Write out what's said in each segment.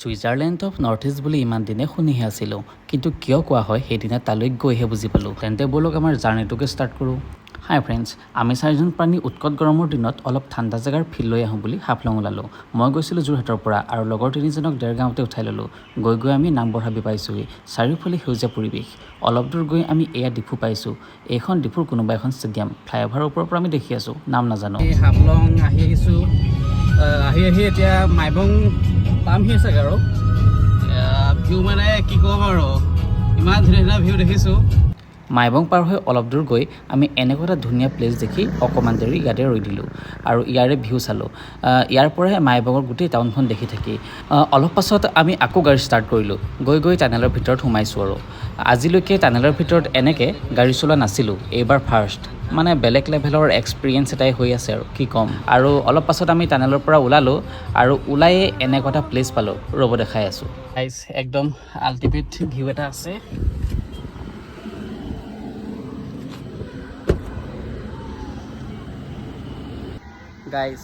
Switzerland of north east বুলি ইমান দিনে শুনিহে আছিলোঁ, কিন্তু কিয় কোৱা হয় সেইদিনা তালৈ গৈহে বুজি পালোঁ। তেন্তে ব'লক আমাৰ জাৰ্ণিটোকে ষ্টাৰ্ট কৰোঁ। হাই ফ্ৰেণ্ডছ, আমি চাৰিজন প্ৰাণী উৎকট গৰমৰ দিনত অলপ ঠাণ্ডা জেগাৰ ফিল লৈ আহোঁ বুলি হাফলং ওলালোঁ। মই গৈছিলোঁ যোৰহাটৰ পৰা আৰু লগৰ তিনিজনক দেৰগাঁৱতে উঠাই ল'লোঁ। গৈ গৈ আমি নামবৰ হাবি পাইছোঁহি। চাৰিওফালে সেউজীয়া পৰিৱেশ। অলপ দূৰ গৈ আমি এয়া ডিপু পাইছোঁ। এইখন ডিপুৰ কোনোবা এখন ষ্টেডিয়াম। ফ্লাইঅভাৰৰ ওপৰৰ পৰা আমি দেখি আছোঁ, নাম নাজানো। হাফলং আহি আহিছোঁ। আহি এতিয়া মাইবং পামহি চাগে আৰু ভিউ মানে কি ক'ম আৰু ইমান ধুনীয়া ধুনীয়া ভিউ দেখিছোঁ। মাইবং পাৰ হৈ অলপ দূৰ গৈ আমি এনেকুৱা এটা ধুনীয়া প্লেচ দেখি অকণমান দেৰি ইয়াতে ৰৈ দিলোঁ আৰু ইয়াৰে ভিউ চালোঁ। ইয়াৰ পৰাই মাইবঙৰ গোটেই টাউনখন দেখি থাকি অলপ পাছত আমি আকৌ গাড়ী ষ্টাৰ্ট কৰিলোঁ। গৈ গৈ টানেলৰ ভিতৰত সোমাইছোঁ আৰু আজিলৈকে টানেলৰ ভিতৰত এনেকৈ গাড়ী চলোৱা নাছিলোঁ, এইবাৰ ফাৰ্ষ্ট। মানে বেলেগ লেভেলৰ এক্সপিৰিয়েঞ্চ এটাই হৈ আছে আৰু কি ক'ম। আৰু অলপ পাছত আমি টানেলৰ পৰা ওলালোঁ আৰু ওলায়ে এনেকুৱা এটা প্লেচ পালোঁ, ৰ'ব দেখাই আছোঁ। একদম আল্টিমেট ভিউ এটা আছে। গাইজ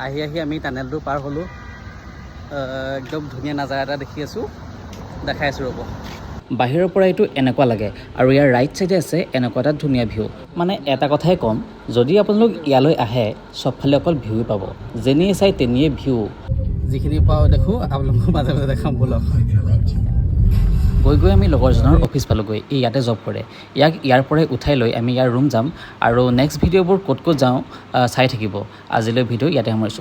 আহি আমি টানেলটো পাৰ হ'লোঁ। একদম ধুনীয়া নাজাৰা এটা দেখি আছোঁ, দেখাই আছোঁ ৰ'ব। বাহিৰৰ পৰা এইটো এনেকুৱা লাগে আৰু ইয়াৰ ৰাইট চাইডে আছে এনেকুৱা এটা ধুনীয়া ভিউ। মানে এটা কথাই ক'ম, যদি আপোনালোক ইয়ালৈ আহে চবফালে অকল ভিউৱে পাব, যেনিয়ে চাই তেনিয়ে ভিউ। যিখিনি পাওঁ দেখোঁ আপোনালোকৰ মাজে মাজে দেখাম ব'লক। গৈ গৈ আমি লগৰজনৰ অফিচ পালোঁগৈ। ই ইয়াতে জব কৰে। ইয়াক ইয়াৰ পৰাই উঠাই লৈ আমি ইয়াৰ ৰুম যাম আৰু নেক্সট ভিডিঅ'বোৰ ক'ত ক'ত যাওঁ চাই থাকিব। আজিলৈ ভিডিঅ' ইয়াতে সামৰিছোঁ।